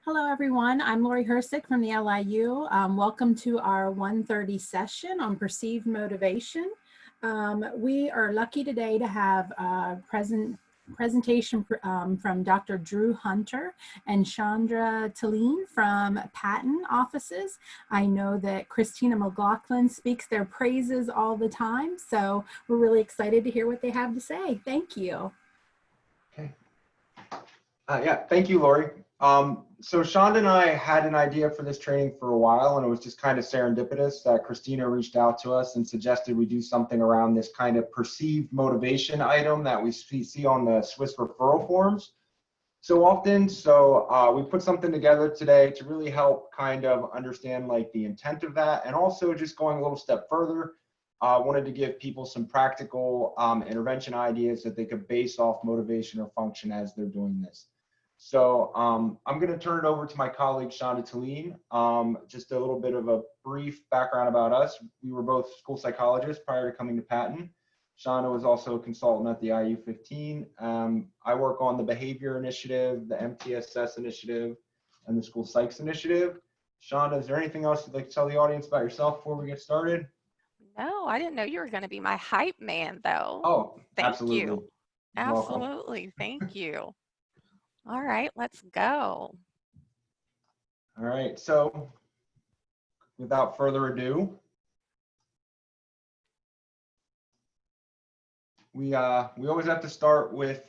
Hello, everyone. I'm Lori Hersick from the LIU. Welcome to our 1:30 session on perceived motivation. We are lucky today to have a presentation from Dr. Drew Hunter and Chandra Talene from patent offices. I know that Christina McLaughlin speaks their praises all the time, so we're really excited to hear what they have to say. Thank you. Okay. Yeah, thank you, Lori. So Shonda and I had an idea for this training for a while, and it was just kind of serendipitous that Christina reached out to us and suggested we do something around this kind of perceived motivation item that we see on the Swiss referral forms so often. So we put something together today to really help kind of understand like the intent of that, and also just going a little step further, wanted to give people some practical intervention ideas that they could base off motivation or function as they're doing this. So I'm going to turn it over to my colleague, Shonda Talene. Just a little bit of a brief background about us. We were both school psychologists prior to coming to Patent. Shonda was also a consultant at the IU15. I work on the behavior initiative, the MTSS initiative, and the school psychs initiative. Shonda, is there anything else you'd like to tell the audience about yourself before we get started? No, I didn't know you were going to be my hype man, though. Oh, thank absolutely. you. You're welcome. Absolutely. Thank you. All right, let's go. All right, so without further ado, we always have to start with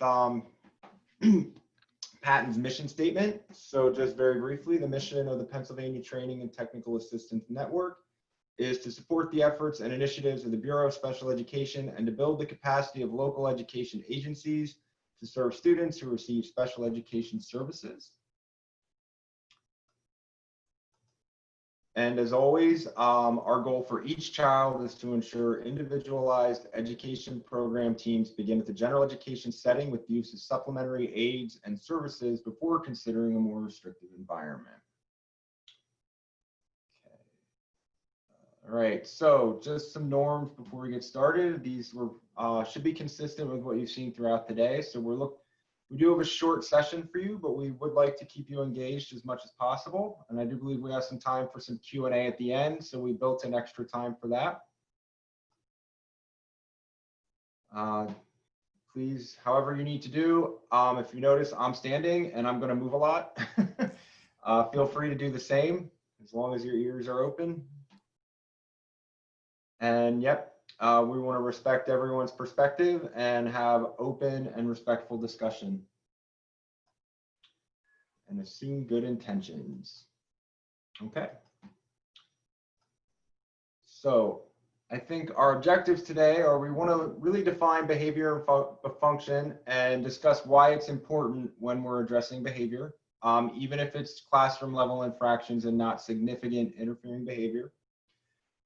Patent's mission statement. So just very briefly, the mission of the Pennsylvania Training and Technical Assistance Network is to support the efforts and initiatives of the Bureau of Special Education and to build the capacity of local education agencies to serve students who receive special education services. And as always, our goal for each child is to ensure individualized education program teams begin at the general education setting with the use of supplementary aids and services before considering a more restrictive environment. Okay. All right, so just some norms before we get started. These should be consistent with what you've seen throughout the day. So we do have a short session for you, but we would like to keep you engaged as much as possible. And I do believe we have some time for some Q&A at the end, so we built in extra time for that. Please, however you need to do, if you notice, I'm standing and I'm gonna move a lot. Feel free to do the same as long as your ears are open. And yep, we want to respect everyone's perspective and have open and respectful discussion and assume good intentions. Okay. So I think our objectives today are we want to really define behavior and function and discuss why it's important when we're addressing behavior, even if it's classroom level infractions and not significant interfering behavior.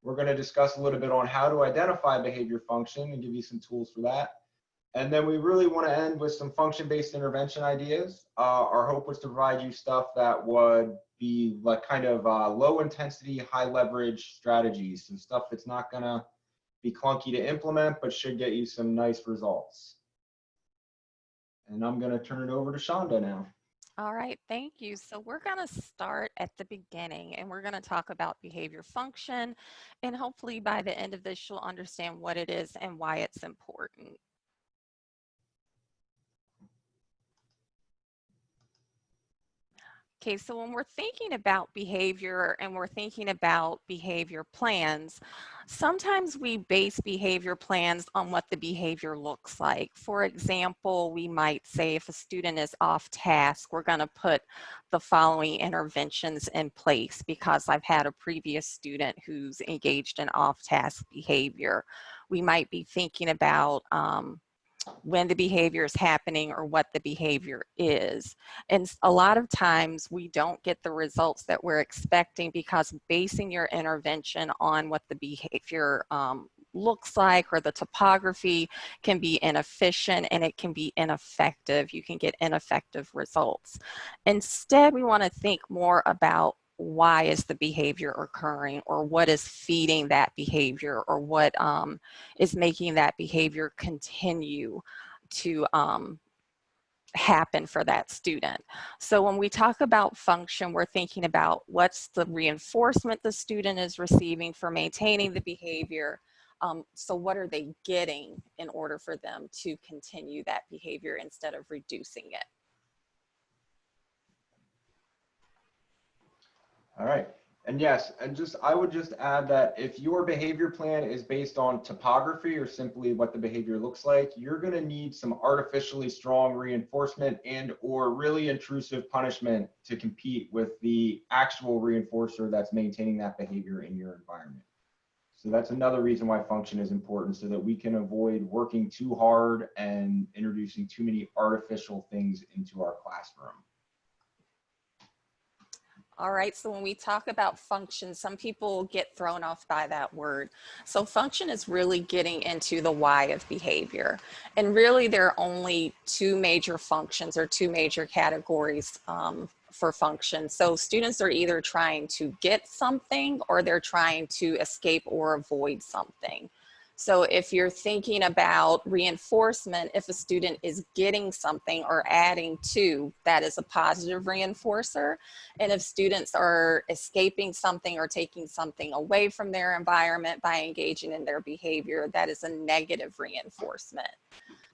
We're going to discuss a little bit on how to identify behavior function and give you some tools for that. And then we really want to end with some function-based intervention ideas. Our hope was to provide you stuff that would be like kind of low intensity, high leverage strategies, some stuff that's not going to be clunky to implement, but should get you some nice results. And I'm going to turn it over to Shonda now. All right, thank you. So we're going to start at the beginning and we're going to talk about behavior function. And hopefully by the end of this, you'll understand what it is and why it's important. Okay, so when we're thinking about behavior and we're thinking about behavior plans, sometimes we base behavior plans on what the behavior looks like. For example, we might say if a student is off task, we're going to put the following interventions in place because I've had a previous student who's engaged in off-task behavior. We might be thinking about when the behavior is happening or what the behavior is. And a lot of times we don't get the results that we're expecting because basing your intervention on what the behavior looks like or the topography can be inefficient and it can be ineffective. You can get ineffective results. Instead, we want to think more about why is the behavior occurring or what is feeding that behavior or what is making that behavior continue to happen for that student. So when we talk about function, we're thinking about what's the reinforcement the student is receiving for maintaining the behavior. So what are they getting in order for them to continue that behavior instead of reducing it? All right. And yes, and I would just add that if your behavior plan is based on topography or simply what the behavior looks like, you're going to need some artificially strong reinforcement and or really intrusive punishment to compete with the actual reinforcer that's maintaining that behavior in your environment. So that's another reason why function is important, so that we can avoid working too hard and introducing too many artificial things into our classroom. All right, so when we talk about function, some people get thrown off by that word. So function is really getting into the why of behavior. And really there are only two major functions or two major categories for function. So students are either trying to get something or they're trying to escape or avoid something. So if you're thinking about reinforcement, if a student is getting something or adding to, that is a positive reinforcer. And if students are escaping something or taking something away from their environment by engaging in their behavior, that is a negative reinforcement.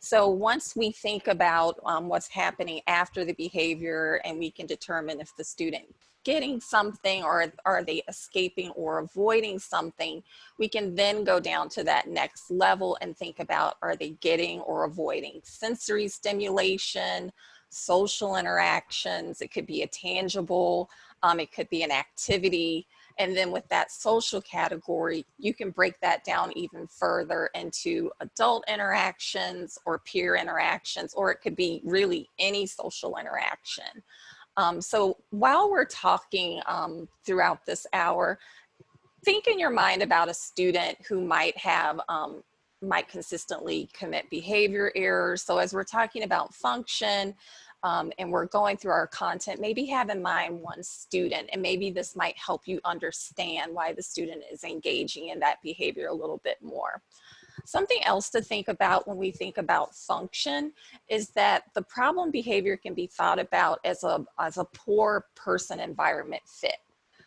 So once we think about what's happening after the behavior and we can determine if the student getting something or are they escaping or avoiding something, we can then go down to that next level and think about, are they getting or avoiding sensory stimulation, social interactions? It could be a tangible, it could be an activity. And then with that social category, you can break that down even further into adult interactions or peer interactions, or it could be really any social interaction. So while we're talking throughout this hour, think in your mind about a student who might have, might consistently commit behavior errors. So as we're talking about function, and we're going through our content, maybe have in mind one student, and maybe this might help you understand why the student is engaging in that behavior a little bit more. Something else to think about when we think about function is that the problem behavior can be thought about as a poor person environment fit.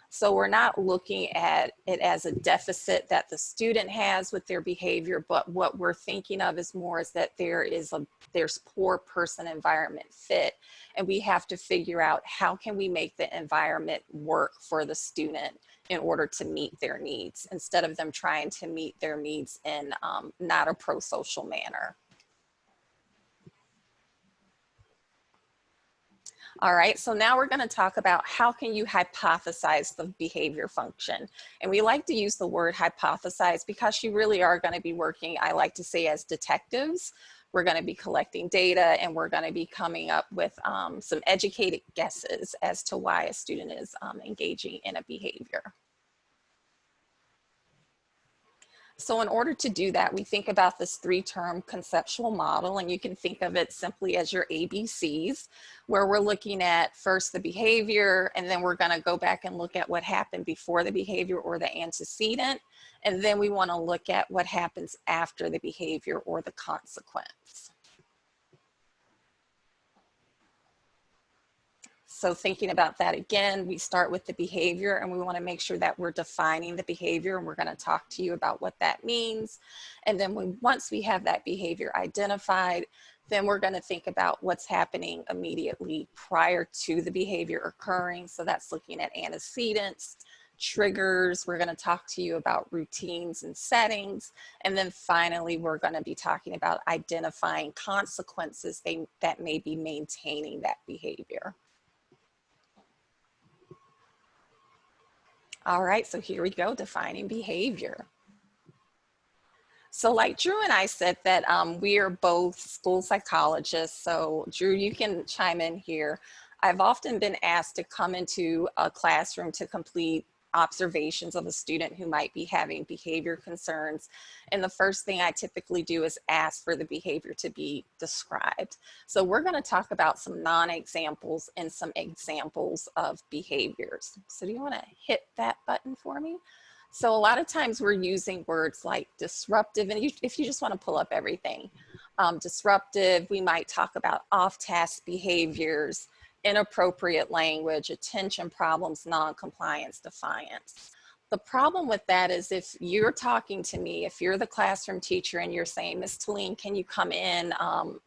So we're not looking at it as a deficit that the student has with their behavior, but what we're thinking of is more is that there's poor person environment fit. And we have to figure out how can we make the environment work for the student in order to meet their needs, instead of them trying to meet their needs in not a pro-social manner. All right, so now we're going to talk about how can you hypothesize the behavior function. And we like to use the word hypothesize because you really are going to be working, I like to say, as detectives. We're going to be collecting data and we're going to be coming up with some educated guesses as to why a student is engaging in a behavior. So in order to do that, we think about this three-term conceptual model, and you can think of it simply as your ABCs, where we're looking at first the behavior, and then we're going to go back and look at what happened before the behavior or the antecedent, and then we want to look at what happens after the behavior or the consequence. So thinking about that again, we start with the behavior and we want to make sure that we're defining the behavior, and we're going to talk to you about what that means. And then once we have that behavior identified, then we're going to think about what's happening immediately prior to the behavior occurring. So that's looking at antecedents, triggers. We're going to talk to you about routines and settings. And then finally, we're going to be talking about identifying consequences that may be maintaining that behavior. All right, so here we go, defining behavior. So like Drew and I said that we are both school psychologists. So Drew, you can chime in here. I've often been asked to come into a classroom to complete observations of a student who might be having behavior concerns. And the first thing I typically do is ask for the behavior to be described. So we're going to talk about some non-examples and some examples of behaviors. So do you want to hit that button for me? So a lot of times we're using words like disruptive, and if you just want to pull up everything. Disruptive, we might talk about off-task behaviors, inappropriate language, attention problems, non-compliance, defiance. The problem with that is if you're talking to me, if you're the classroom teacher and you're saying, Ms. Talene, can you come in?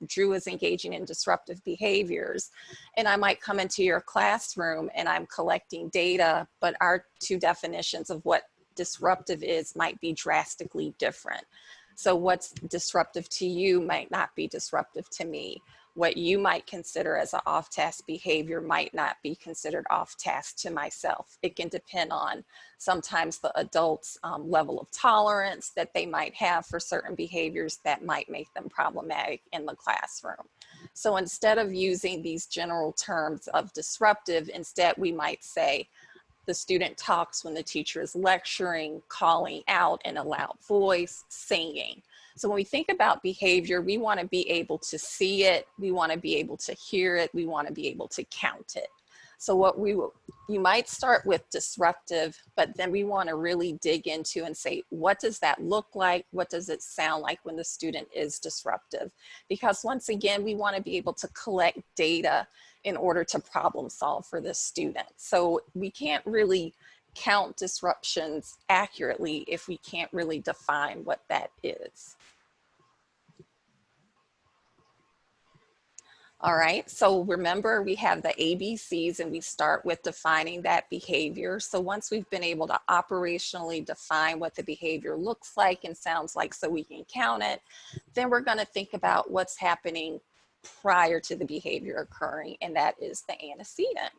Drew is engaging in disruptive behaviors. And I might come into your classroom and I'm collecting data, but our two definitions of what disruptive is might be drastically different. So what's disruptive to you might not be disruptive to me. What you might consider as an off-task behavior might not be considered off-task to myself. It can depend on sometimes the adult's level of tolerance that they might have for certain behaviors that might make them problematic in the classroom. So instead of using these general terms of disruptive, instead we might say, the student talks when the teacher is lecturing, calling out in a loud voice, singing. So when we think about behavior, we want to be able to see it, we want to be able to hear it, we want to be able to count it. So what you might start with disruptive, but then we want to really dig into and say, what does that look like? What does it sound like when the student is disruptive? Because once again, we want to be able to collect data in order to problem solve for the student. So we can't really count disruptions accurately if we can't really define what that is. All right, so remember we have the ABCs and we start with defining that behavior. So once we've been able to operationally define what the behavior looks like and sounds like so we can count it, then we're gonna think about what's happening prior to the behavior occurring, and that is the antecedent.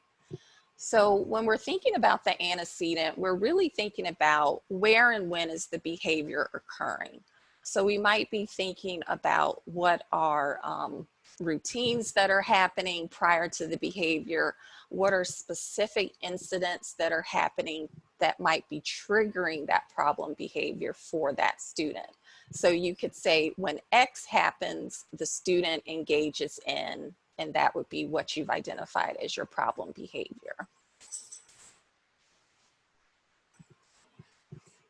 So when we're thinking about the antecedent, we're really thinking about where and when is the behavior occurring. So we might be thinking about what are routines that are happening prior to the behavior, what are specific incidents that are happening that might be triggering that problem behavior for that student. So you could say when X happens, the student engages in, and that would be what you've identified as your problem behavior.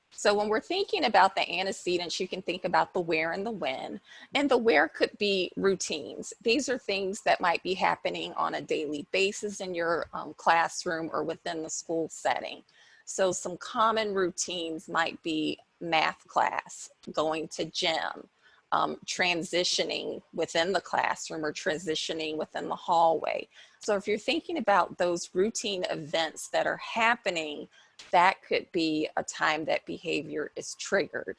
So when we're thinking about the antecedents, you can think about the where and the when. And the where could be routines. These are things that might be happening on a daily basis in your classroom or within the school setting. So some common routines might be math class, going to gym, transitioning within the classroom or transitioning within the hallway. So if you're thinking about those routine events that are happening, that could be a time that behavior is triggered.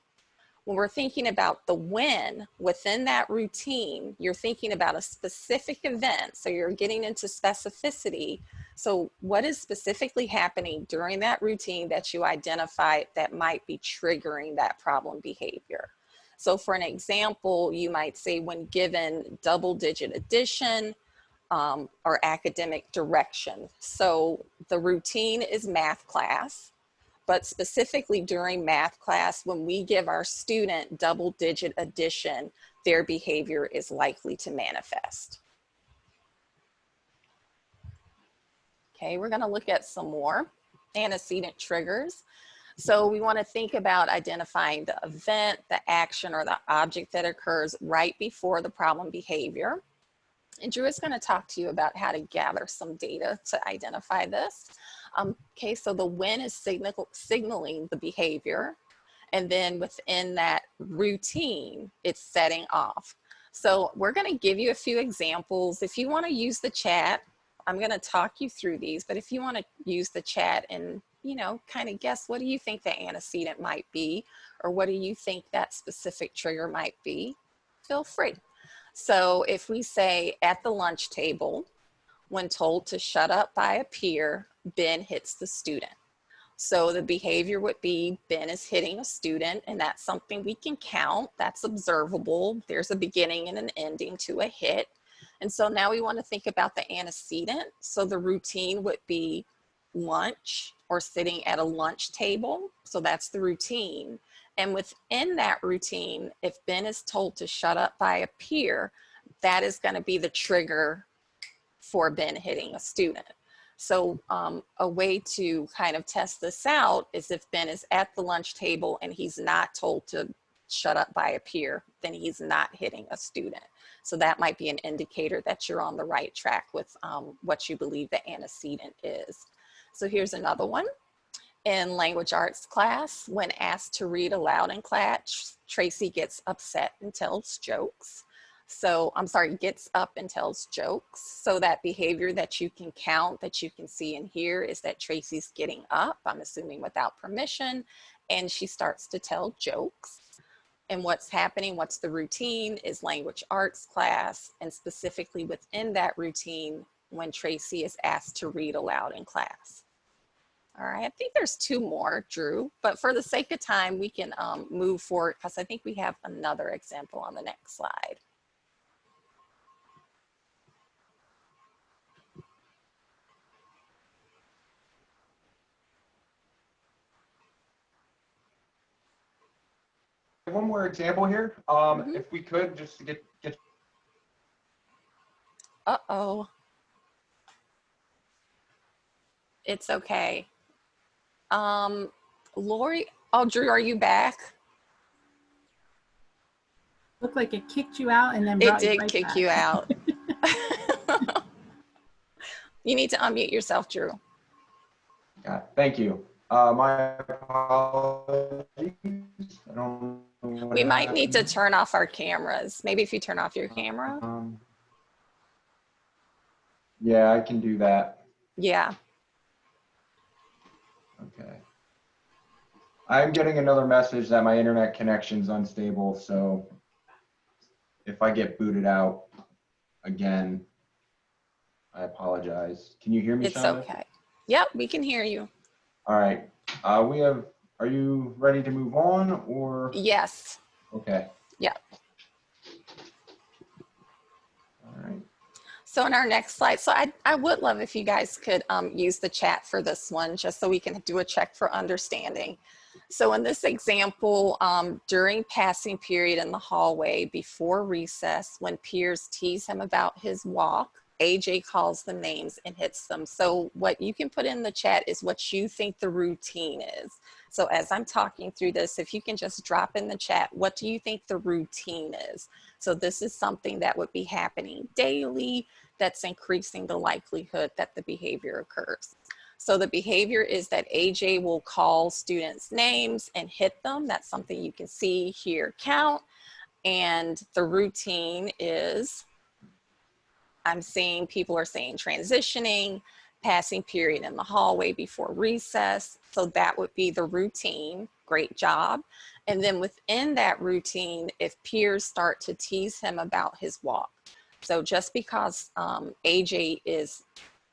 When we're thinking about the when within that routine, you're thinking about a specific event. So you're getting into specificity. So what is specifically happening during that routine that you identified that might be triggering that problem behavior? So for an example, you might say when given double-digit addition, or academic direction. So the routine is math class, but specifically during math class, when we give our student double-digit addition, their behavior is likely to manifest. Okay, we're gonna look at some more antecedent triggers. So we want to think about identifying the event, the action, or the object that occurs right before the problem behavior. And Drew is going to talk to you about how to gather some data to identify this. Okay, so the when is signaling the behavior. And then within that routine, it's setting off. So we're going to give you a few examples. If you want to use the chat, I'm going to talk you through these. But if you want to use the chat and, you know, kind of guess, what do you think the antecedent might be? Or what do you think that specific trigger might be? Feel free. So if we say at the lunch table, when told to shut up by a peer, Ben hits the student. So the behavior would be Ben is hitting a student, and that's something we can count. That's observable. There's a beginning and an ending to a hit. And so now we want to think about the antecedent. So the routine would be lunch or sitting at a lunch table. So that's the routine. And within that routine, if Ben is told to shut up by a peer, that is going to be the trigger for Ben hitting a student. So a way to kind of test this out is if Ben is at the lunch table and he's not told to shut up by a peer, then he's not hitting a student. So that might be an indicator that you're on the right track with what you believe the antecedent is. So here's another one. In language arts class, when asked to read aloud in class, Tracy gets upset and tells jokes. So, I'm sorry, gets up and tells jokes. So that behavior that you can count, that you can see and hear, is that Tracy's getting up, I'm assuming without permission, and she starts to tell jokes. And what's happening, what's the routine, is language arts class, and specifically within that routine, when Tracy is asked to read aloud in class. All right, I think there's two more, Drew, but for the sake of time, we can move forward because I think we have another example on the next slide. One more example here. If we could, just to get. Uh-oh. It's okay. Lori, oh, Drew, are you back? Looked like it kicked you out and then It brought you did right kick back. you out. You need to unmute yourself, Drew. Yeah, thank you. My apologies. I don't know what We might need to happened. turn off our cameras. Maybe if you turn off your camera. Yeah, I can do that. Yeah. Okay. I'm getting another message that my internet connection's unstable, so if I get booted out again, I apologize. Can you hear me, It's Shonda? okay. Yep, we can hear you. All right. Are you ready to move on or? Yes. Okay. Yeah. All right. So in our next slide, so I would love if you guys could use the chat for this one, just so we can do a check for understanding. So in this example, during passing period in the hallway before recess, when peers tease him about his walk, AJ calls them names and hits them. So what you can put in the chat is what you think the routine is. So as I'm talking through this, if you can just drop in the chat, what do you think the routine is? So this is something that would be happening daily, that's increasing the likelihood that the behavior occurs. So the behavior is that AJ will call students names and hit them. That's something you can see, hear, count. And the routine is, I'm seeing people are saying transitioning, passing period in the hallway before recess. So that would be the routine. Great job. And then within that routine, if peers start to tease him about his walk. So just because AJ is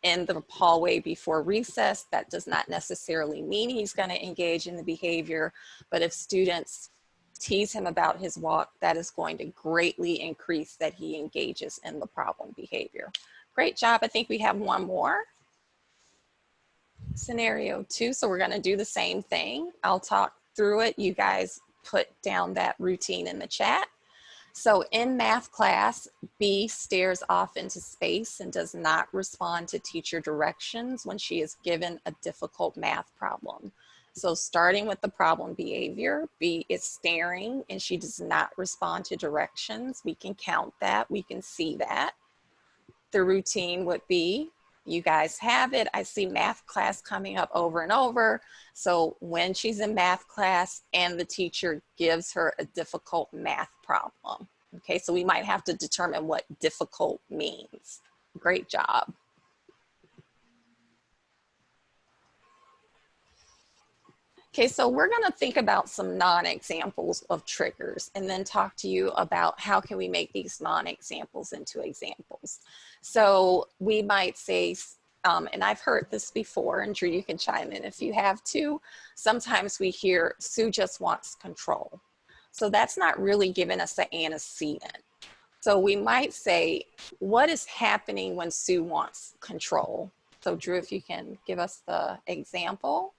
in the hallway before recess, that does not necessarily mean he's going to engage in the behavior. But if students tease him about his walk, that is going to greatly increase that he engages in the problem behavior. Great job. I think we have one more. Scenario 2. So we're going to do the same thing. I'll talk through it. You guys put down that routine in the chat. So in math class, B stares off into space and does not respond to teacher directions when she is given a difficult math problem. So starting with the problem behavior, B is staring and she does not respond to directions. We can count that, we can see that. The routine would be, you guys have it. I see math class coming up over and over. So when she's in math class and the teacher gives her a difficult math problem. Okay, so we might have to determine what difficult means. Great job. Okay, so we're gonna think about some non-examples of triggers and then talk to you about how can we make these non-examples into examples. So we might say, and I've heard this before, and Drew, you can chime in if you have too. Sometimes we hear, Sue just wants control. So that's not really giving us the antecedent. So we might say, what is happening when Sue wants control? So Drew, if you can give us the example.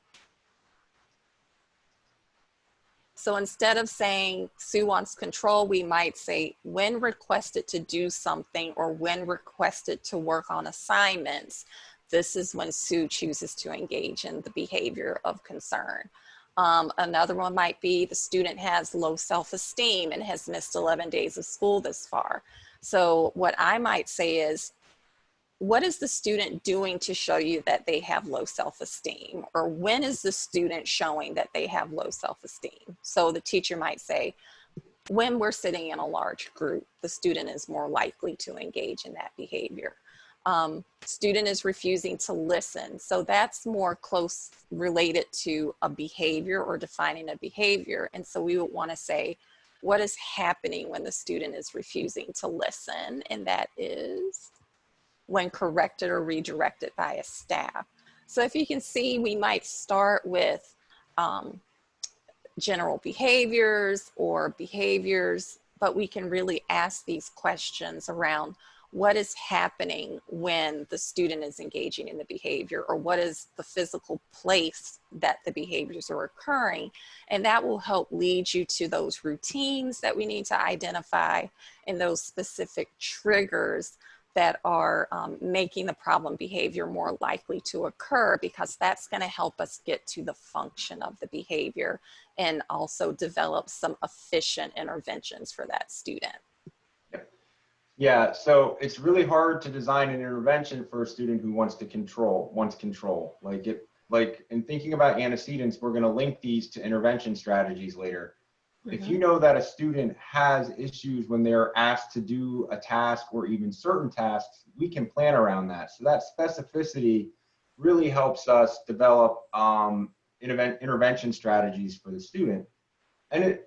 So instead of saying Sue wants control, we might say when requested to do something or when requested to work on assignments, this is when Sue chooses to engage in the behavior of concern. Another one might be the student has low self-esteem and has missed 11 days of school this far. So what I might say is, what is the student doing to show you that they have low self-esteem? Or when is the student showing that they have low self-esteem? So the teacher might say, when we're sitting in a large group, the student is more likely to engage in that behavior. Student is refusing to listen. So that's more close related to a behavior or defining a behavior. And so we would want to say, what is happening when the student is refusing to listen? And that is when corrected or redirected by a staff. So if you can see, we might start with general behaviors or behaviors, but we can really ask these questions around what is happening when the student is engaging in the behavior, or what is the physical place that the behaviors are occurring. And that will help lead you to those routines that we need to identify and those specific triggers that are making the problem behavior more likely to occur, because that's going to help us get to the function of the behavior and also develop some efficient interventions for that student. Yeah, so it's really hard to design an intervention for a student who wants control. Like in thinking about antecedents, we're going to link these to intervention strategies later. If you know that a student has issues when they're asked to do a task or even certain tasks, we can plan around that. So that specificity really helps us develop intervention strategies for the student. And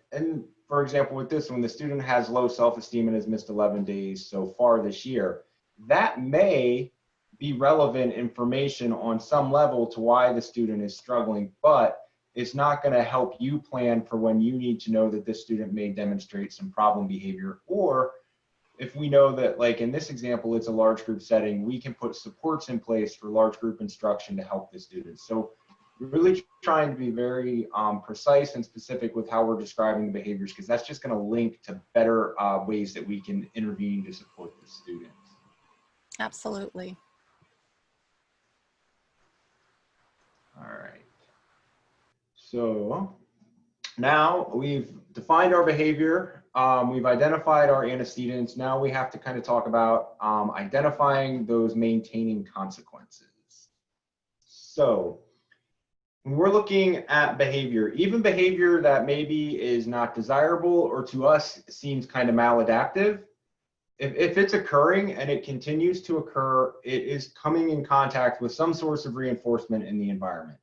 for example, with this one, the student has low self-esteem and has missed 11 days so far this year. That may be relevant information on some level to why the student is struggling, but it's not going to help you plan for when you need to know that this student may demonstrate some problem behavior. Or if we know that, like in this example, it's a large group setting, we can put supports in place for large group instruction to help the students. So we're really trying to be very precise and specific with how we're describing the behaviors, because that's just going to link to better ways that we can intervene to support the students. Absolutely. All right. So now we've defined our behavior, we've identified our antecedents. Now we have to kind of talk about identifying those maintaining consequences. So when we're looking at behavior, even behavior that maybe is not desirable or to us seems kind of maladaptive, if it's occurring and it continues to occur, it is coming in contact with some source of reinforcement in the environment.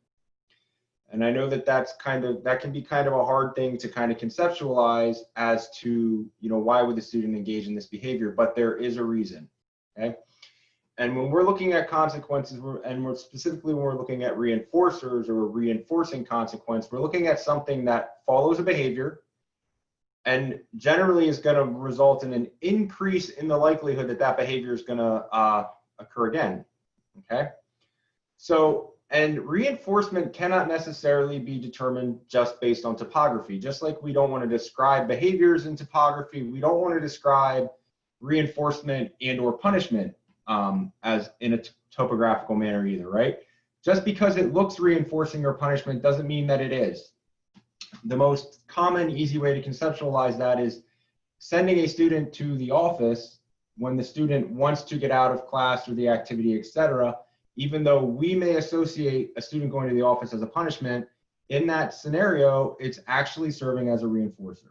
And I know that that can be kind of a hard thing to kind of conceptualize as to, why would the student engage in this behavior, but there is a reason, okay? And when we're looking at consequences, and more specifically when we're looking at reinforcers or reinforcing consequence, we're looking at something that follows a behavior and generally is going to result in an increase in the likelihood that that behavior is going to occur again, okay? So, and reinforcement cannot necessarily be determined just based on topography. Just like we don't want to describe behaviors in topography, we don't want to describe reinforcement and or punishment as in a topographical manner either, right? Just because it looks reinforcing or punishment doesn't mean that it is. The most common, easy way to conceptualize that is sending a student to the office when the student wants to get out of class or the activity, etc. Even though we may associate a student going to the office as a punishment, in that scenario, it's actually serving as a reinforcer.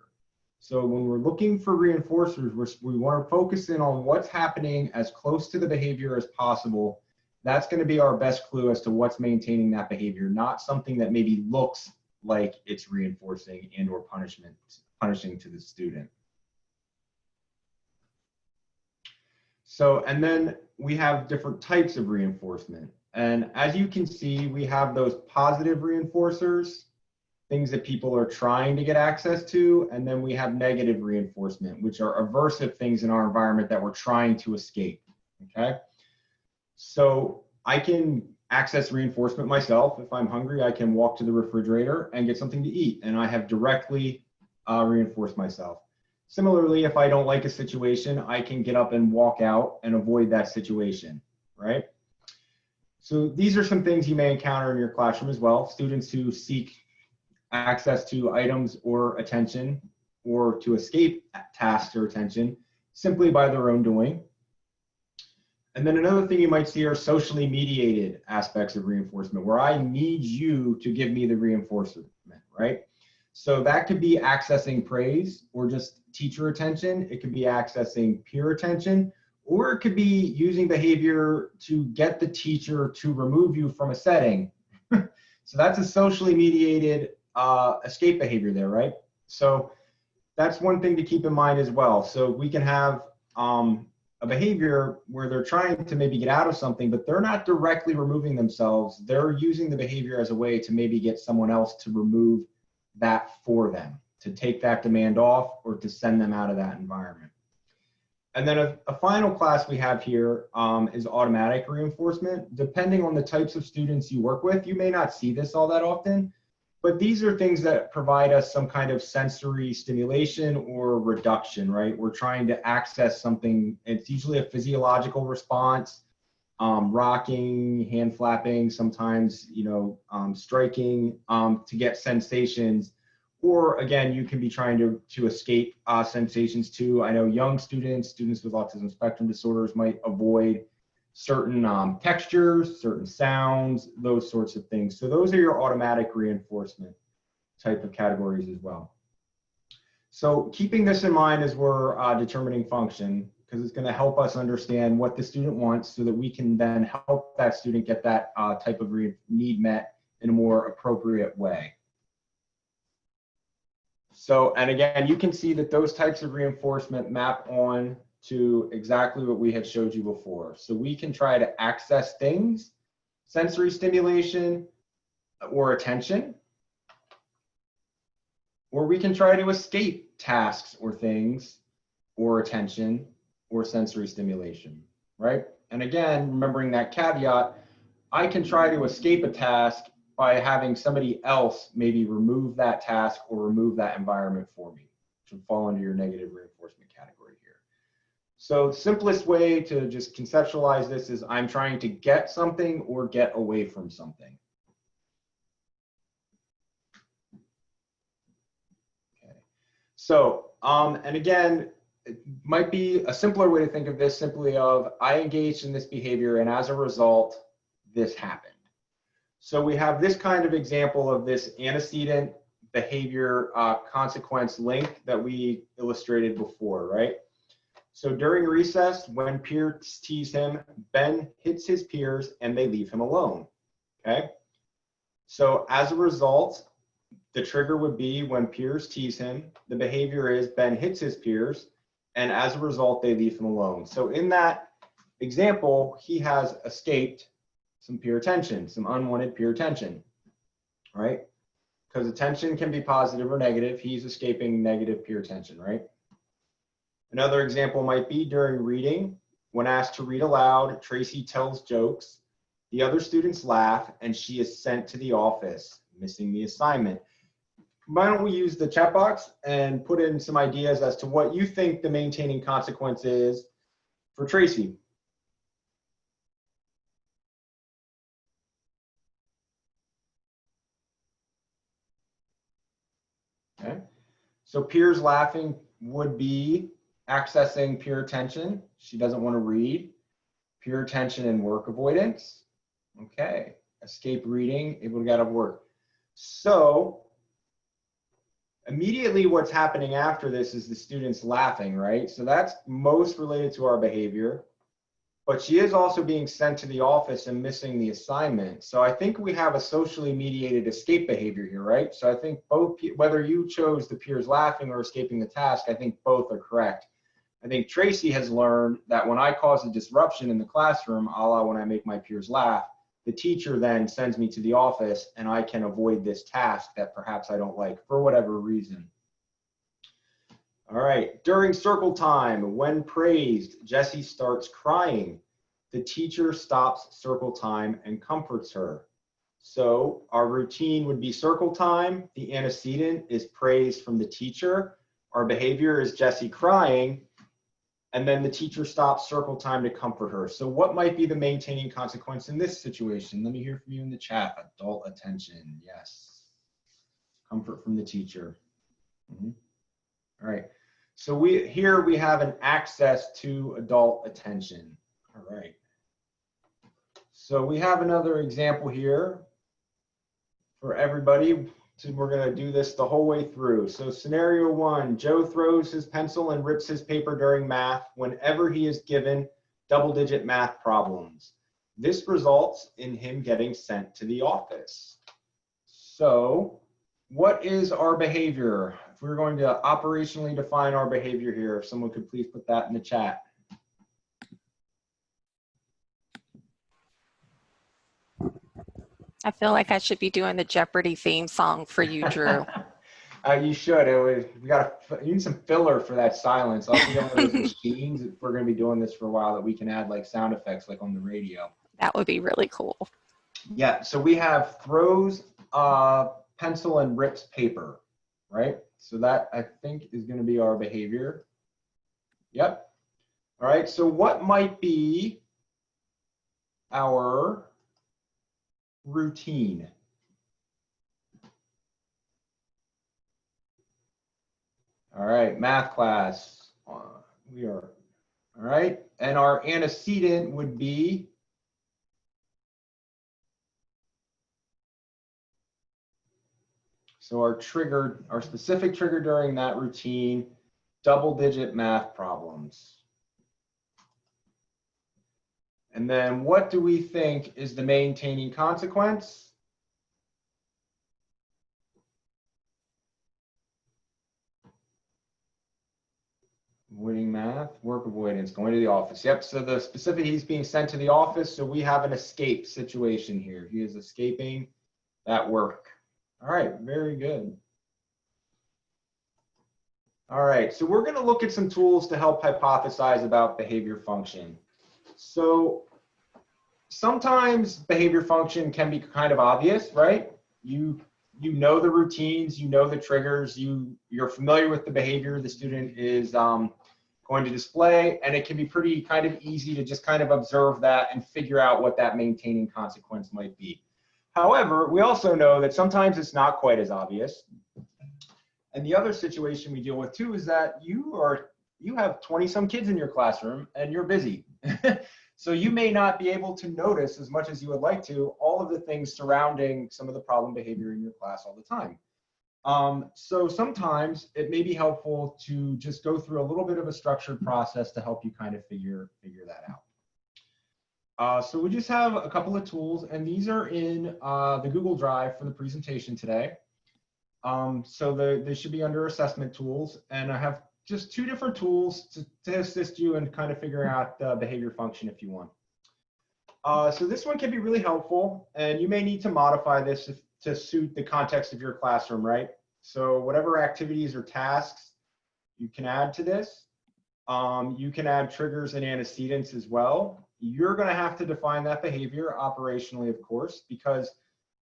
So when we're looking for reinforcers, we want to focus in on what's happening as close to the behavior as possible. That's going to be our best clue as to what's maintaining that behavior, not something that maybe looks like it's reinforcing and or punishing to the student. So, and then we have different types of reinforcement. And as you can see, we have those positive reinforcers, things that people are trying to get access to, and then we have negative reinforcement, which are aversive things in our environment that we're trying to escape, okay? So I can access reinforcement myself. If I'm hungry, I can walk to the refrigerator and get something to eat, and I have directly reinforced myself. Similarly, if I don't like a situation, I can get up and walk out and avoid that situation, right? So these are some things you may encounter in your classroom as well. Students who seek access to items or attention, or to escape tasks or attention simply by their own doing. And then another thing you might see are socially mediated aspects of reinforcement, where I need you to give me the reinforcement, right? So that could be accessing praise or just teacher attention. It could be accessing peer attention, or it could be using behavior to get the teacher to remove you from a setting. So that's a socially mediated escape behavior there, right? So that's one thing to keep in mind as well. So we can have a behavior where they're trying to maybe get out of something, but they're not directly removing themselves. They're using the behavior as a way to maybe get someone else to remove that for them, to take that demand off or to send them out of that environment. And then a final class we have here is automatic reinforcement. Depending on the types of students you work with, you may not see this all that often, but these are things that provide us some kind of sensory stimulation or reduction, right? We're trying to access something. It's usually a physiological response, rocking, hand flapping, sometimes, striking to get sensations. Or again, you can be trying to escape sensations too. I know young students with autism spectrum disorders might avoid certain textures, certain sounds, those sorts of things. So those are your automatic reinforcement type of categories as well. So keeping this in mind as we're determining function, because it's going to help us understand what the student wants so that we can then help that student get that type of need met in a more appropriate way. So, and again, you can see that those types of reinforcement map on to exactly what we had showed you before. So we can try to access things, sensory stimulation or attention, or we can try to escape tasks or things or attention or sensory stimulation, right? And again, remembering that caveat, I can try to escape a task by having somebody else maybe remove that task or remove that environment for me, which would fall under your negative reinforcement category here. So simplest way to just conceptualize this is I'm trying to get something or get away from something. Okay. So, and again, it might be a simpler way to think of this simply of I engaged in this behavior and as a result, this happened. So we have this kind of example of this antecedent behavior consequence link that we illustrated before, right? So during recess, when peers tease him, Ben hits his peers and they leave him alone, okay? So as a result, the trigger would be when peers tease him, the behavior is Ben hits his peers, and as a result, they leave him alone. So in that example, he has escaped some peer attention, some unwanted peer attention, right? Because attention can be positive or negative. He's escaping negative peer attention, right? Another example might be during reading. When asked to read aloud, Tracy tells jokes. The other students laugh and she is sent to the office, missing the assignment. Why don't we use the chat box and put in some ideas as to what you think the maintaining consequence is for Tracy? Okay, so peers laughing would be accessing peer attention. She doesn't want to read. Peer attention and work avoidance. Okay, escape reading, able to get out of work. So immediately what's happening after this is the students laughing, right? So that's most related to our behavior. But she is also being sent to the office and missing the assignment. So I think we have a socially mediated escape behavior here, right? So I think both, whether you chose the peers laughing or escaping the task, I think both are correct. I think Tracy has learned that when I cause a disruption in the classroom, a la when I make my peers laugh, the teacher then sends me to the office and I can avoid this task that perhaps I don't like for whatever reason. All right, during circle time, when praised, Jessie starts crying. The teacher stops circle time and comforts her. So our routine would be circle time. The antecedent is praise from the teacher. Our behavior is Jessie crying. And then the teacher stops circle time to comfort her. So what might be the maintaining consequence in this situation? Let me hear from you in the chat. Adult attention, yes. Comfort from the teacher. All right. So here we have an access to adult attention. All right. So we have another example here for everybody. So we're going to do this the whole way through. So scenario 1, Joe throws his pencil and rips his paper during math whenever he is given double-digit math problems. This results in him getting sent to the office. So what is our behavior? If we're going to operationally define our behavior here, if someone could please put that in the chat. I feel like I should be doing the Jeopardy theme song for you, Drew. You should. You need some filler for that silence. I'll have to get one of those machines if we're going to be doing this for a while that we can add like sound effects like on the radio. That would be really cool. Yeah, so we have throws pencil and rips paper, right? So that I think is going to be our behavior. Yep. All right, so what might be our routine? All right, math class. We are, all right, and our antecedent would be so our specific trigger during that routine, double-digit math problems. And then what do we think is the maintaining consequence? Avoiding math, work avoidance, going to the office. Yep, so the specific, he's being sent to the office, so we have an escape situation here. He is escaping that work. All right, very good. All right, so we're gonna look at some tools to help hypothesize about behavior function. So sometimes behavior function can be kind of obvious, right? You know the routines, you know the triggers, you're familiar with the behavior the student is going to display, and it can be pretty kind of easy to just kind of observe that and figure out what that maintaining consequence might be. However, we also know that sometimes it's not quite as obvious. And the other situation we deal with too is that you have 20-some kids in your classroom and you're busy. So you may not be able to notice as much as you would like to all of the things surrounding some of the problem behavior in your class all the time. So sometimes it may be helpful to just go through a little bit of a structured process to help you kind of figure that out. So we just have a couple of tools, and these are in the Google Drive for the presentation today. So they should be under assessment tools, and I have just 2 different tools to assist you in kind of figuring out the behavior function if you want. So this one can be really helpful, and you may need to modify this to suit the context of your classroom, right? So whatever activities or tasks you can add to this, you can add triggers and antecedents as well. You're going to have to define that behavior operationally, of course, because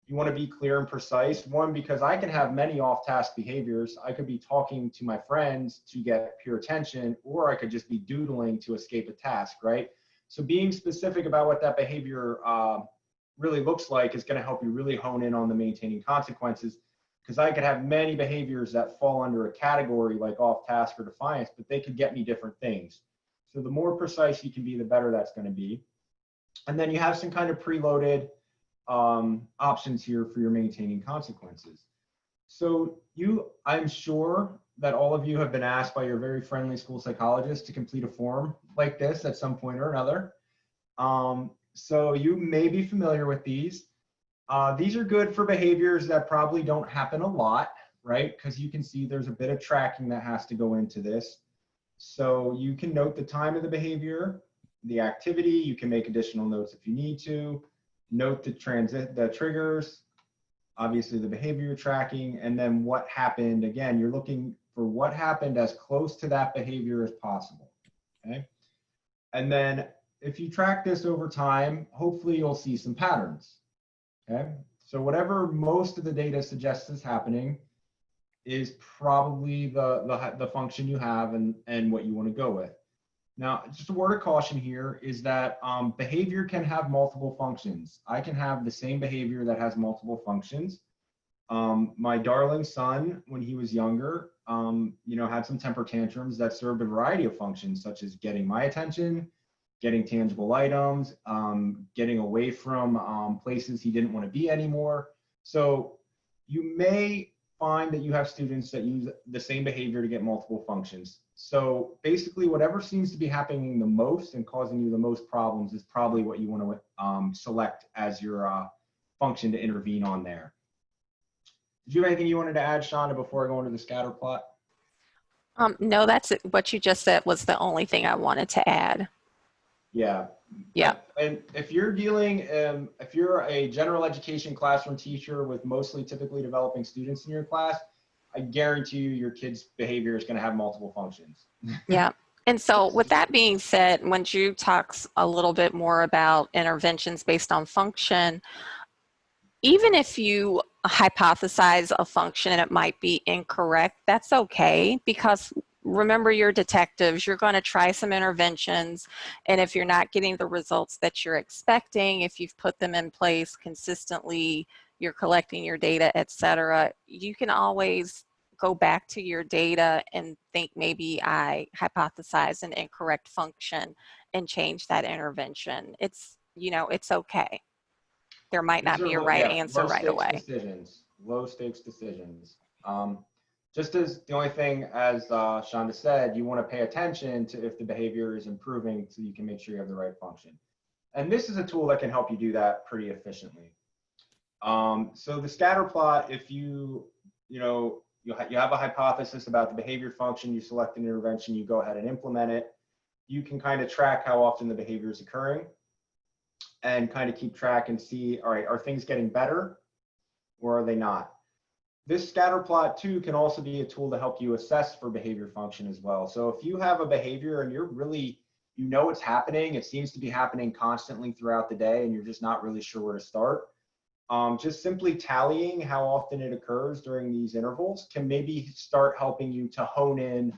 you want to be clear and precise. One, because I can have many off-task behaviors. I could be talking to my friends to get pure attention, or I could just be doodling to escape a task, right? So being specific about what that behavior really looks like is going to help you really hone in on the maintaining consequences, because I could have many behaviors that fall under a category like off-task or defiance, but they could get me different things. So the more precise you can be, the better that's going to be. And then you have some kind of preloaded options here for your maintaining consequences. So I'm sure that all of you have been asked by your very friendly school psychologist to complete a form like this at some point or another. So you may be familiar with these. These are good for behaviors that probably don't happen a lot, right? Because you can see there's a bit of tracking that has to go into this. So you can note the time of the behavior, the activity. You can make additional notes if you need to. Note the triggers, obviously the behavior you're tracking, and then what happened. Again, you're looking for what happened as close to that behavior as possible, okay? And then if you track this over time, hopefully you'll see some patterns, okay? So whatever most of the data suggests is happening is probably the function you have and what you want to go with. Now, just a word of caution here is that behavior can have multiple functions. I can have the same behavior that has multiple functions. My darling son, when he was younger, had some temper tantrums that served a variety of functions, such as getting my attention, getting tangible items, getting away from places he didn't want to be anymore. So you may find that you have students that use the same behavior to get multiple functions. So basically, whatever seems to be happening the most and causing you the most problems is probably what you want to select as your function to intervene on there. Did you have anything you wanted to add, Shonda, before I go into the scatter plot? No, that's it. What you just said was the only thing I wanted to add. Yeah. Yeah. And if you're dealing, if you're a general education classroom teacher with mostly typically developing students in your class, I guarantee you your kid's behavior is going to have multiple functions. Yeah. And so with that being said, when Jude talks a little bit more about interventions based on function, even if you hypothesize a function and it might be incorrect, that's okay, because remember, you're detectives, you're going to try some interventions, and if you're not getting the results that you're expecting, if you've put them in place consistently, you're collecting your data, etc., you can always go back to your data and think, maybe I hypothesized an incorrect function, and change that intervention. It's okay. There might not be a right answer right away. Low stakes decisions. Just as the only thing, as Shonda said, you want to pay attention to if the behavior is improving so you can make sure you have the right function. And this is a tool that can help you do that pretty efficiently. So the scatter plot, if you have a hypothesis about the behavior function, you select an intervention, you go ahead and implement it, you can kind of track how often the behavior is occurring and kind of keep track and see, all right, are things getting better or are they not? This scatter plot too can also be a tool to help you assess for behavior function as well. So if you have a behavior and you're really, it's happening, it seems to be happening constantly throughout the day and you're just not really sure where to start, just simply tallying how often it occurs during these intervals can maybe start helping you to hone in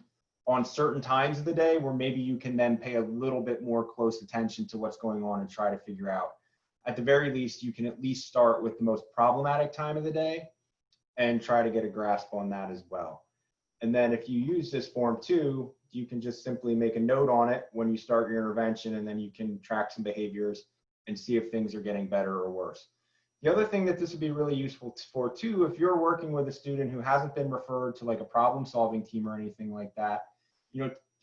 on certain times of the day where maybe you can then pay a little bit more close attention to what's going on and try to figure out. At the very least, you can at least start with the most problematic time of the day and try to get a grasp on that as well. And then if you use this form too, you can just simply make a note on it when you start your intervention, and then you can track some behaviors and see if things are getting better or worse. The other thing that this would be really useful for too, if you're working with a student who hasn't been referred to like a problem-solving team or anything like that,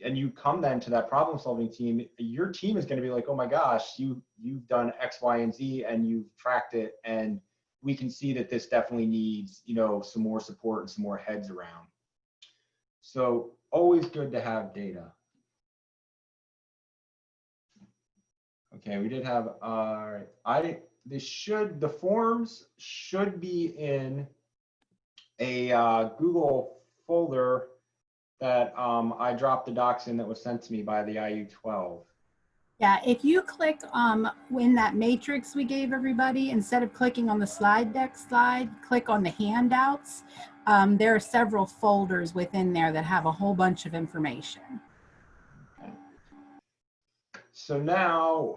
and you come then to that problem-solving team, your team is going to be like, oh my gosh, you've done X, Y, and Z, and you've tracked it, and we can see that this definitely needs, some more support and some more heads around. So always good to have data. Okay, we did have, all right. The forms should be in a Google folder that I dropped the docs in that was sent to me by the IU12. Yeah, if you click in that matrix we gave everybody, instead of clicking on the slide deck slide, click on the handouts. There are several folders within there that have a whole bunch of information. Okay. So now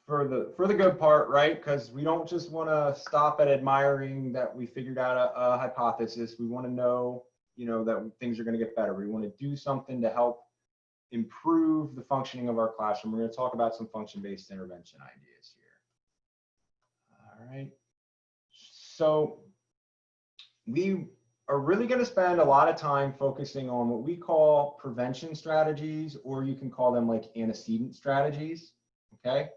for the good part, right? Because we don't just want to stop at admiring that we figured out a hypothesis. We want to know, that things are going to get better. We want to do something to help improve the functioning of our classroom. We're going to talk about some function-based intervention ideas here. All right. So we are really going to spend a lot of time focusing on what we call prevention strategies, or you can call them like antecedent strategies. Okay.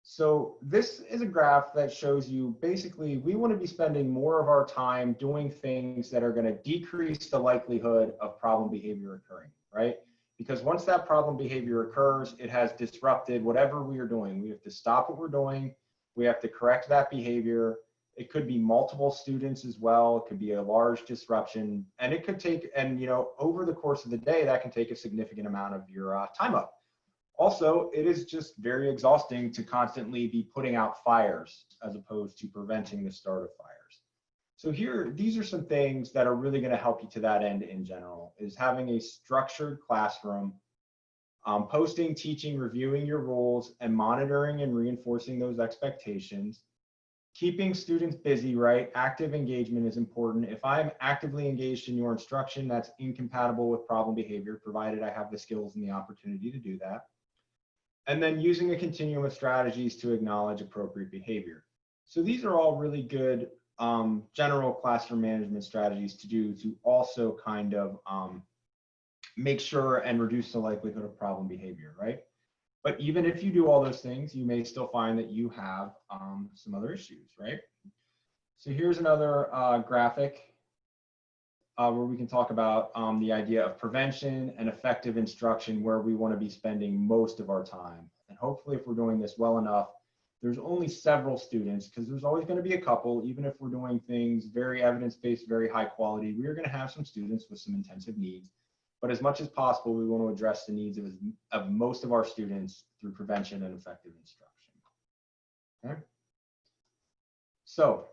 So this is a graph that shows you basically we want to be spending more of our time doing things that are going to decrease the likelihood of problem behavior occurring, right? Because once that problem behavior occurs, it has disrupted whatever we are doing. We have to stop what we're doing. We have to correct that behavior. It could be multiple students as well. It could be a large disruption, and it could take, and over the course of the day, that can take a significant amount of your time up. Also, it is just very exhausting to constantly be putting out fires as opposed to preventing the start of fires. So here, these are some things that are really going to help you to that end in general, is having a structured classroom, posting, teaching, reviewing your rules, and monitoring and reinforcing those expectations, keeping students busy, right? Active engagement is important. If I'm actively engaged in your instruction, that's incompatible with problem behavior, provided I have the skills and the opportunity to do that. And then using a continuum of strategies to acknowledge appropriate behavior. So these are all really good general classroom management strategies to do to also kind of make sure and reduce the likelihood of problem behavior, right? But even if you do all those things, you may still find that you have some other issues, right? So here's another graphic where we can talk about the idea of prevention and effective instruction, where we want to be spending most of our time. And hopefully if we're doing this well enough, there's only several students, because there's always going to be a couple, even if we're doing things very evidence-based, very high quality, we're going to have some students with some intensive needs. But as much as possible, we want to address the needs of most of our students through prevention and effective instruction. Okay. So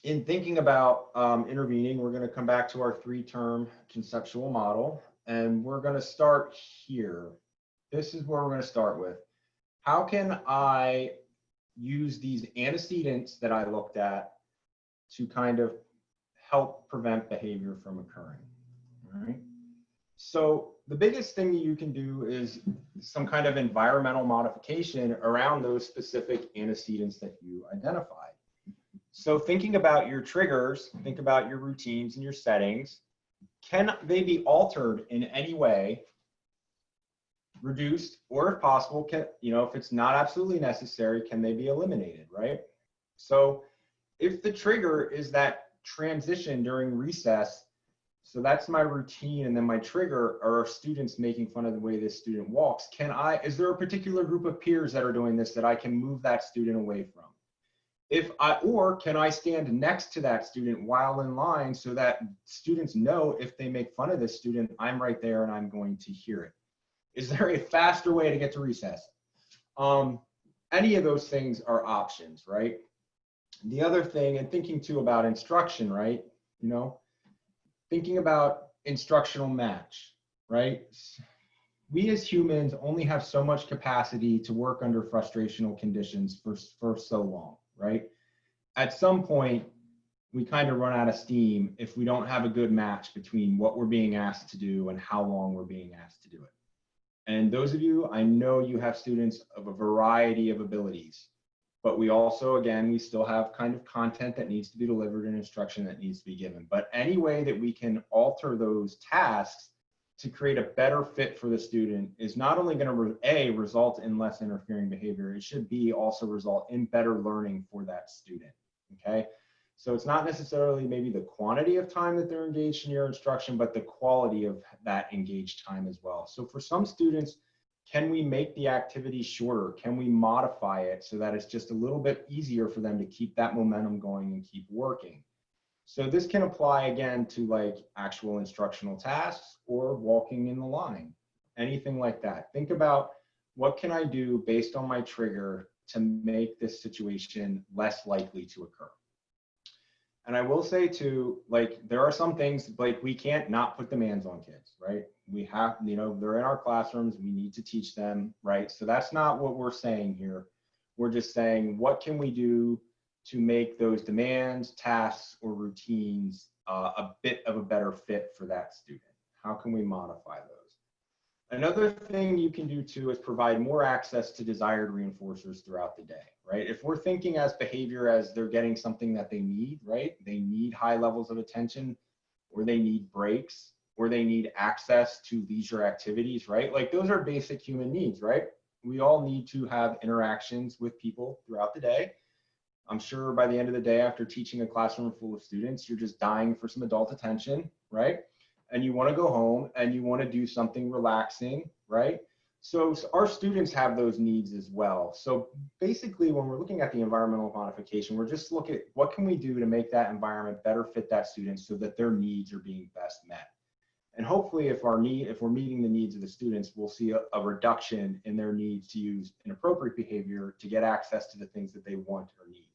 in thinking about intervening, we're going to come back to our 3-term conceptual model, and we're going to start here. This is where we're going to start with. How can I use these antecedents that I looked at to kind of help prevent behavior from occurring? All right. So the biggest thing you can do is some kind of environmental modification around those specific antecedents that you identified. So thinking about your triggers, think about your routines and your settings. Can they be altered in any way, reduced, or if possible, can, if it's not absolutely necessary, can they be eliminated, right? So if the trigger is that transition during recess, so that's my routine, and then my trigger are students making fun of the way this student walks. Is there a particular group of peers that are doing this that I can move that student away from? Or can I stand next to that student while in line so that students know if they make fun of this student, I'm right there and I'm going to hear it? Is there a faster way to get to recess? Any of those things are options, right? The other thing, and thinking too about instruction, right? Thinking about instructional match, right? We as humans only have so much capacity to work under frustrational conditions for so long, right? At some point, we kind of run out of steam if we don't have a good match between what we're being asked to do and how long we're being asked to do it. And those of you, I know you have students of a variety of abilities, but we also, again, we still have kind of content that needs to be delivered and instruction that needs to be given. But any way that we can alter those tasks to create a better fit for the student is not only going to result in less interfering behavior, it should be also result in better learning for that student, okay? So it's not necessarily maybe the quantity of time that they're engaged in your instruction, but the quality of that engaged time as well. So for some students, can we make the activity shorter? Can we modify it so that it's just a little bit easier for them to keep that momentum going and keep working? So this can apply again to like actual instructional tasks or walking in the line, anything like that. Think about what can I do based on my trigger to make this situation less likely to occur. And I will say too, like there are some things like we can't not put demands on kids, right? We have, they're in our classrooms, we need to teach them, right? So that's not what we're saying here. We're just saying, what can we do to make those demands, tasks, or routines a bit of a better fit for that student? How can we modify those? Another thing you can do too is provide more access to desired reinforcers throughout the day, right? If we're thinking as behavior as they're getting something that they need, right? They need high levels of attention, or they need breaks, or they need access to leisure activities, right? Like those are basic human needs, right? We all need to have interactions with people throughout the day. I'm sure by the end of the day, after teaching a classroom full of students, you're just dying for some adult attention, right? And you want to go home and you want to do something relaxing, right? So our students have those needs as well. So basically, when we're looking at the environmental modification, we're just looking at what can we do to make that environment better fit that student so that their needs are being best met. And hopefully, if we're meeting the needs of the students, we'll see a reduction in their needs to use inappropriate behavior to get access to the things that they want or need.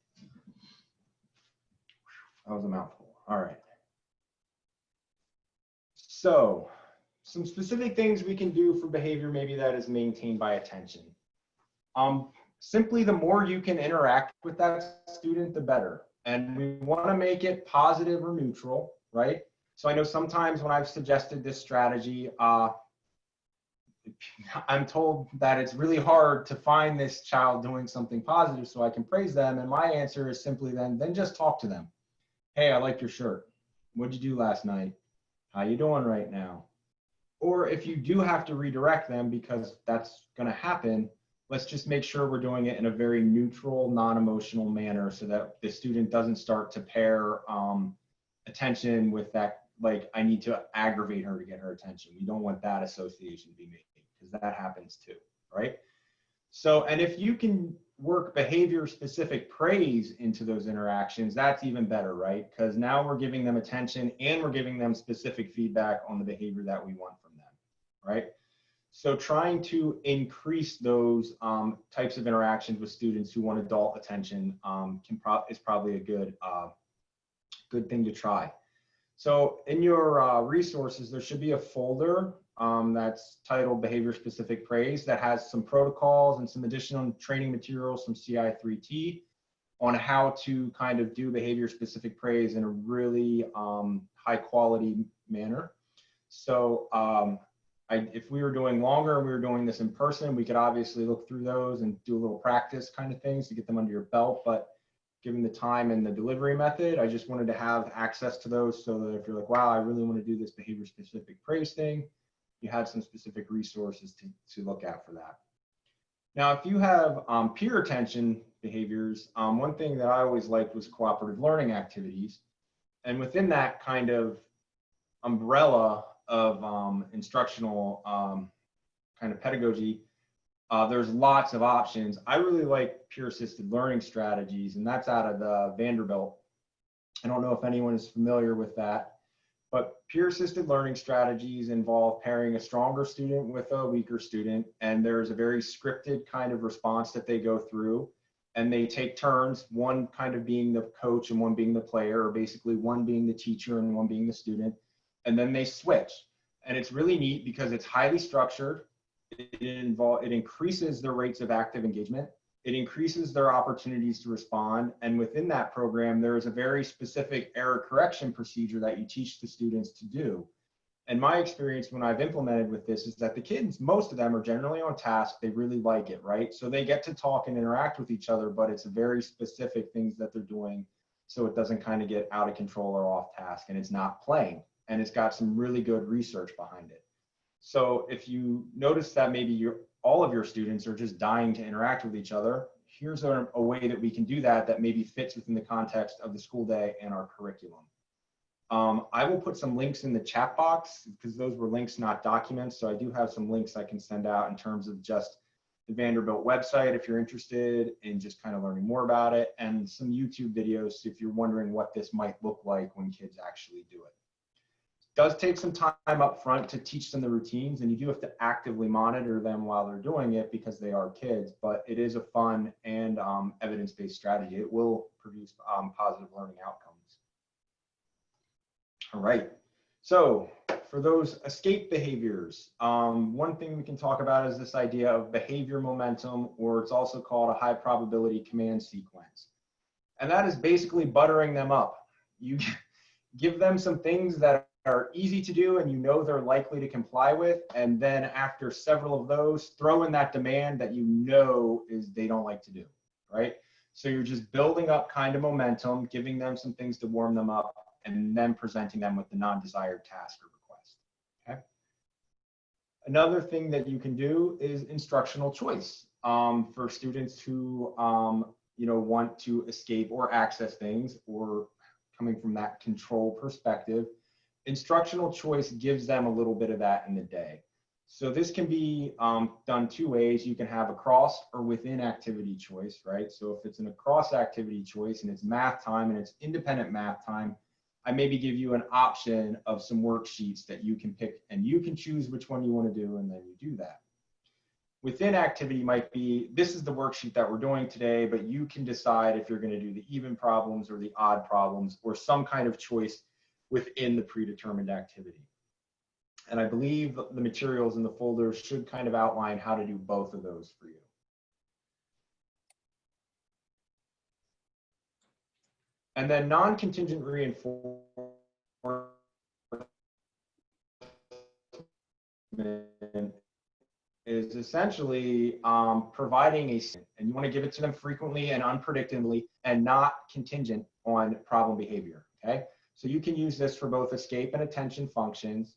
That was a mouthful. All right. So some specific things we can do for behavior maybe that is maintained by attention. simply the more you can interact with that student, the better. And we want to make it positive or neutral, right? So I know sometimes when I've suggested this strategy, I'm told that it's really hard to find this child doing something positive so I can praise them. And my answer is simply then just talk to them. Hey, I like your shirt. What'd you do last night? How you doing right now? Or if you do have to redirect them, because that's going to happen, let's just make sure we're doing it in a very neutral, non-emotional manner so that the student doesn't start to pair attention with that, like, I need to aggravate her to get her attention. We don't want that association to be made, because that happens too, right? So, and if you can work behavior-specific praise into those interactions, that's even better, right? Because now we're giving them attention and we're giving them specific feedback on the behavior that we want from them, right? So trying to increase those types of interactions with students who want adult attention is probably a good thing to try. So in your resources, there should be a folder that's titled Behavior Specific Praise that has some protocols and some additional training materials from CI3T on how to kind of do behavior specific praise in a really high quality manner. So if we were doing longer and we were doing this in person, we could obviously look through those and do a little practice kind of things to get them under your belt. But given the time and the delivery method, I just wanted to have access to those so that if you're like, wow, I really want to do this behavior specific praise thing, you had some specific resources to look at for that. Now, if you have peer attention behaviors, one thing that I always liked was cooperative learning activities. And within that kind of umbrella of instructional kind of pedagogy, there's lots of options. I really like peer-assisted learning strategies, and that's out of the Vanderbilt. I don't know if anyone is familiar with that, but peer-assisted learning strategies involve pairing a stronger student with a weaker student, and there's a very scripted kind of response that they go through, and they take turns, one kind of being the coach and one being the player, or basically one being the teacher and one being the student, and then they switch. And it's really neat because it's highly structured. It increases their rates of active engagement. It increases their opportunities to respond. And within that program, there is a very specific error correction procedure that you teach the students to do. And my experience when I've implemented with this is that the kids, most of them are generally on task. They really like it, right? So they get to talk and interact with each other, but it's very specific things that they're doing so it doesn't kind of get out of control or off task, and it's not playing. And it's got some really good research behind it. So if you notice that maybe all of your students are just dying to interact with each other, here's a way that we can do that maybe fits within the context of the school day and our curriculum. I will put some links in the chat box because those were links, not documents. So I do have some links I can send out in terms of just the Vanderbilt website if you're interested in just kind of learning more about it, and some YouTube videos if you're wondering what this might look like when kids actually do it. Does take some time up front to teach them the routines, and you do have to actively monitor them while they're doing it because they are kids, but it is a fun and evidence-based strategy. It will produce positive learning outcomes. All right, so for those escape behaviors, one thing we can talk about is this idea of behavior momentum, or it's also called a high probability command sequence. And that is basically buttering them up. You give them some things that are easy to do and you know they're likely to comply with, and then after several of those, throw in that demand that you know is they don't like to do, right? So you're just building up kind of momentum, giving them some things to warm them up, and then presenting them with the non-desired task or request, okay? Another thing that you can do is instructional choice for students who want to escape or access things, or coming from that control perspective. Instructional choice gives them a little bit of that in the day. So this can be done two ways. You can have across or within activity choice, right? So if it's an across activity choice and it's math time and it's independent math time, I maybe give you an option of some worksheets that you can pick, and you can choose which one you want to do, and then you do that. Within activity might be, this is the worksheet that we're doing today, but you can decide if you're going to do the even problems or the odd problems or some kind of choice within the predetermined activity. And I believe the materials in the folder should kind of outline how to do both of those for you. And then non-contingent reinforcement is essentially providing a, and you want to give it to them frequently and unpredictably and not contingent on problem behavior, okay? So you can use this for both escape and attention functions.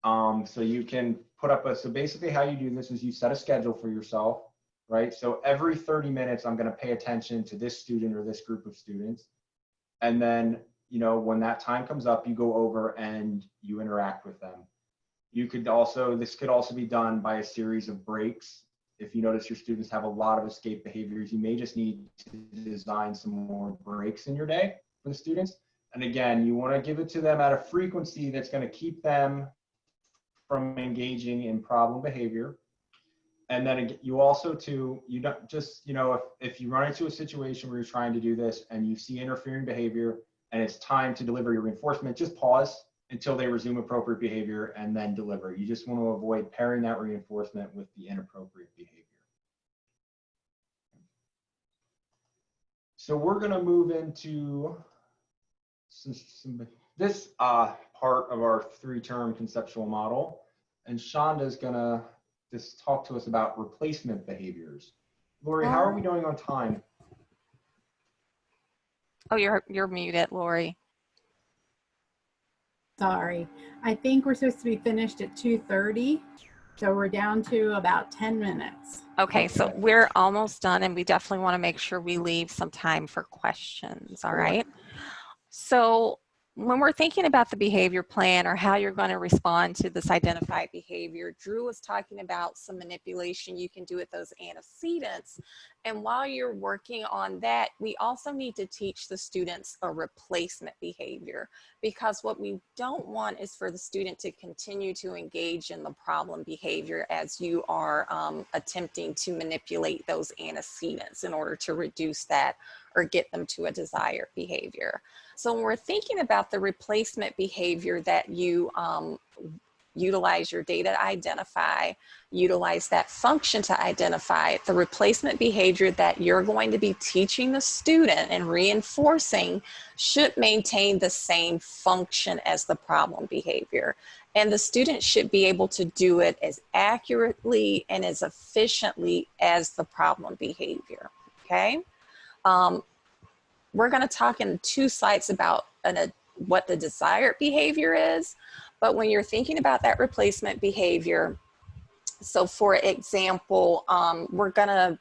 So you can put up so basically how you do this is you set a schedule for yourself, right? So every 30 minutes, I'm going to pay attention to this student or this group of students. And then, you know, when that time comes up, you go over and you interact with them. You could also, this could also be done by a series of breaks. If you notice your students have a lot of escape behaviors, you may just need to design some more breaks in your day for the students. And again, you want to give it to them at a frequency that's going to keep them from engaging in problem behavior. And then you also you don't just, you know, if you run into a situation where you're trying to do this and you see interfering behavior and it's time to deliver your reinforcement, just pause until they resume appropriate behavior and then deliver. You just want to avoid pairing that reinforcement with the inappropriate behavior. So we're going to move into this part of our 3-term conceptual model. And Shonda's going to just talk to us about replacement behaviors. Lori, how are we doing on time? Oh, you're muted, Lori. Sorry. I think we're supposed to be finished at 2:30. So we're down to about 10 minutes. Okay, so we're almost done, and we definitely want to make sure we leave some time for questions, all right? So when we're thinking about the behavior plan or how you're going to respond to this identified behavior, Drew was talking about some manipulation you can do with those antecedents. And while you're working on that, we also need to teach the students a replacement behavior, because what we don't want is for the student to continue to engage in the problem behavior as you are attempting to manipulate those antecedents in order to reduce that or get them to a desired behavior. So when we're thinking about the replacement behavior that you utilize your data to identify, utilize that function to identify, the replacement behavior that you're going to be teaching the student and reinforcing should maintain the same function as the problem behavior. And the student should be able to do it as accurately and as efficiently as the problem behavior, okay? We're going to talk in 2 slides about what the desired behavior is, but when you're thinking about that replacement behavior, so for example, we're going to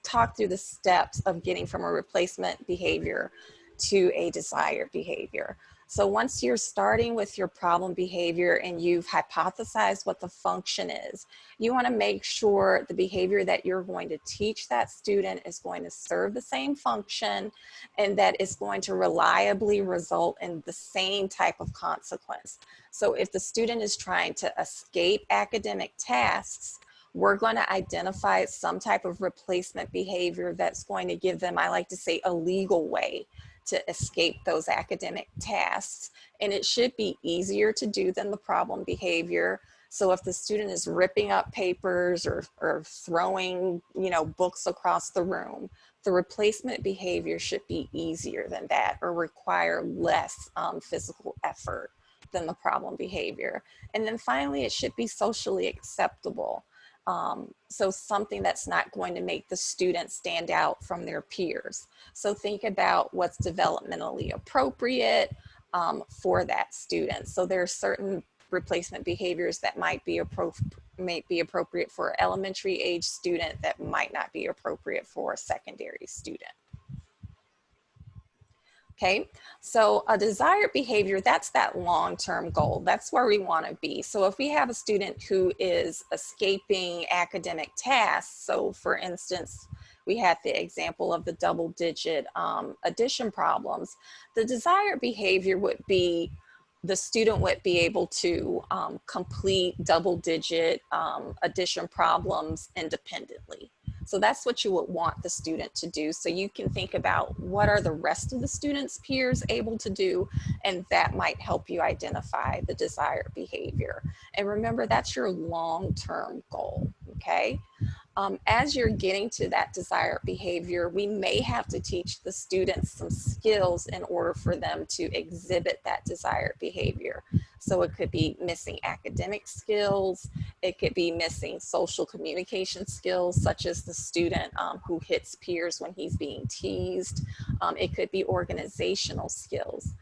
talk through the steps of getting from a replacement behavior to a desired behavior. So once you're starting with your problem behavior and you've hypothesized what the function is, you want to make sure the behavior that you're going to teach that student is going to serve the same function and that it's going to reliably result in the same type of consequence. So if the student is trying to escape academic tasks, we're going to identify some type of replacement behavior that's going to give them, I like to say, a legal way to escape those academic tasks. And it should be easier to do than the problem behavior. So if the student is ripping up papers or throwing, you know, books across the room, the replacement behavior should be easier than that or require less physical effort than the problem behavior. And then finally, it should be socially acceptable. So something that's not going to make the student stand out from their peers. So think about what's developmentally appropriate for that student. So there are certain replacement behaviors that might be appropriate for an elementary age student that might not be appropriate for a secondary student. Okay, so a desired behavior, that's that long-term goal. That's where we want to be. So if we have a student who is escaping academic tasks, so for instance, we had the example of the double-digit addition problems, the desired behavior would be the student would be able to complete double-digit addition problems independently. So that's what you would want the student to do. So you can think about what are the rest of the students' peers able to do, and that might help you identify the desired behavior. And remember, that's your long-term goal, okay? As you're getting to that desired behavior, we may have to teach the students some skills in order for them to exhibit that desired behavior. So it could be missing academic skills, it could be missing social communication skills, such as the student who hits peers when he's being teased. It could be organizational skills.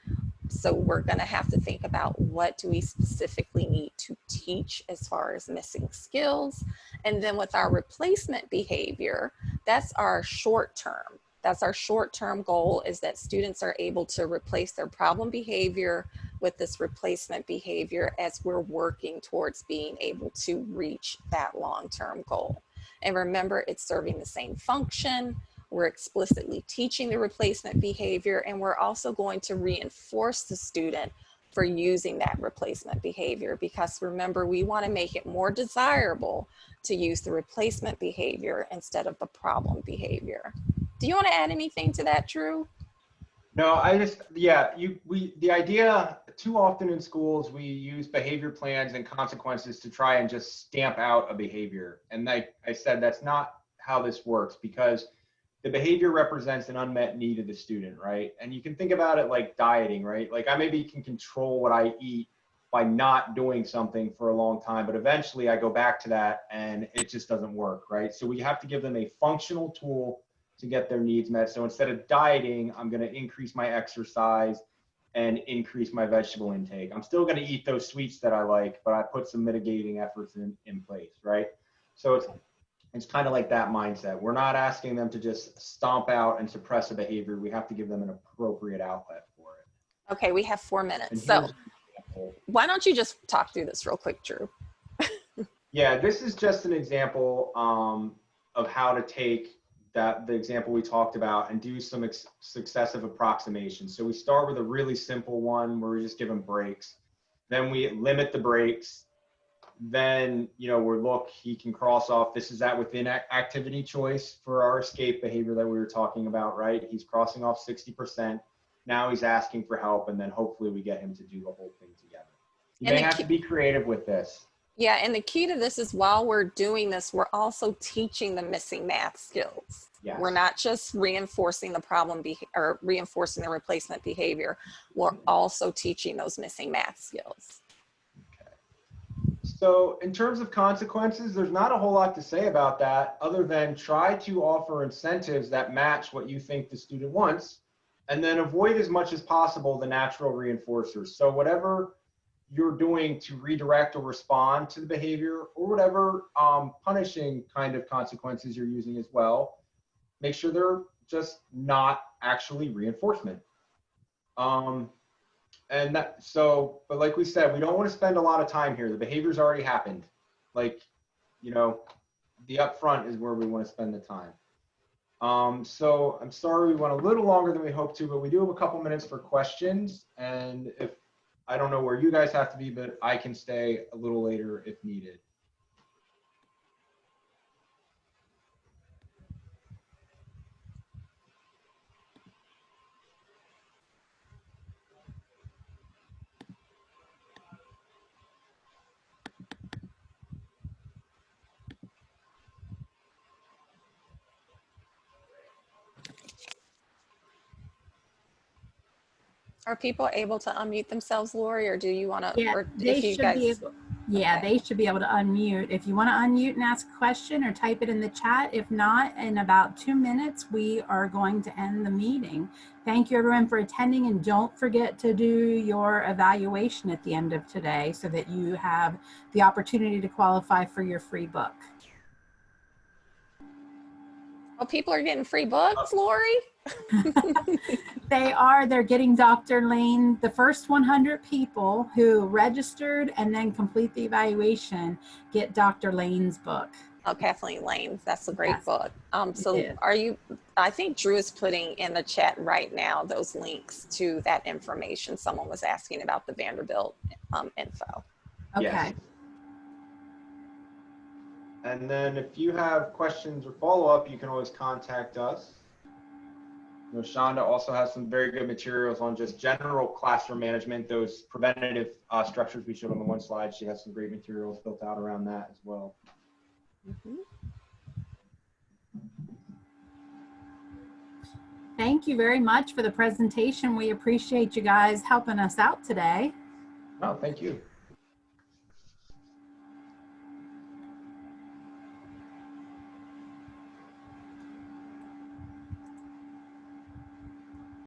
So we're going to have to think about what do we specifically need to teach as far as missing skills. And then with our replacement behavior, that's our short term. That's our short-term goal, is that students are able to replace their problem behavior with this replacement behavior as we're working towards being able to reach that long-term goal. And remember, it's serving the same function. We're explicitly teaching the replacement behavior, and we're also going to reinforce the student for using that replacement behavior, because remember, we want to make it more desirable to use the replacement behavior instead of the problem behavior. Do you want to add anything to that, Drew? No, the idea, too often in schools, we use behavior plans and consequences to try and just stamp out a behavior. And like I said, that's not how this works, because the behavior represents an unmet need of the student, right? And you can think about it like dieting, right? Like I maybe can control what I eat by not doing something for a long time, but eventually I go back to that and it just doesn't work, right? So we have to give them a functional tool to get their needs met. So instead of dieting, I'm going to increase my exercise and increase my vegetable intake. I'm still going to eat those sweets that I like, but I put some mitigating efforts in place, right? So it's kind of like that mindset. We're not asking them to just stomp out and suppress a behavior. We have to give them an appropriate outlet for it. Okay, we have 4 minutes. So why don't you just talk through this real quick, Drew? Yeah, this is just an example of how to take the example we talked about and do some successive approximations. So we start with a really simple one where we just give them breaks. Then we limit the breaks. Then, he can cross off, this is that within activity choice for our escape behavior that we were talking about, right? He's crossing off 60%. Now he's asking for help, and then hopefully we get him to do the whole thing together. You may have to be creative with this. Yeah, and the key to this is while we're doing this, we're also teaching the missing math skills. Yes. We're not just reinforcing the problem or reinforcing the replacement behavior. We're also teaching those missing math skills. So in terms of consequences, there's not a whole lot to say about that other than try to offer incentives that match what you think the student wants, and then avoid as much as possible the natural reinforcers. So whatever you're doing to redirect or respond to the behavior, or whatever punishing kind of consequences you're using as well, make sure they're just not actually reinforcement. But like we said, we don't want to spend a lot of time here. The behavior's already happened. The upfront is where we want to spend the time. So I'm sorry we went a little longer than we hoped to, but we do have a couple minutes for questions. And if I don't know where you guys have to be, but I can stay a little later if needed. Are people able to unmute themselves, Lori, or do you want to? Yeah, they should be able to unmute. If you want to unmute and ask a question or type it in the chat. If not, in about 2 minutes, we are going to end the meeting. Thank you everyone for attending, and don't forget to do your evaluation at the end of today so that you have the opportunity to qualify for your free book. Oh, people are getting free books, Lori? They're getting Dr. Lane. The first 100 people who registered and then complete the evaluation get Dr. Lane's book. Oh, Kathleen Lane's, that's a great book. I think Drew is putting in the chat right now those links to that information. Someone was asking about the Vanderbilt info. Okay. Yes. And then if you have questions or follow-up, you can always contact us. Shonda also has some very good materials on just general classroom management, those preventative structures we showed on the one slide. She has some great materials built out around that as well. Mm-hmm. thank you very much for the presentation. We appreciate you guys helping us out today. No, thank you.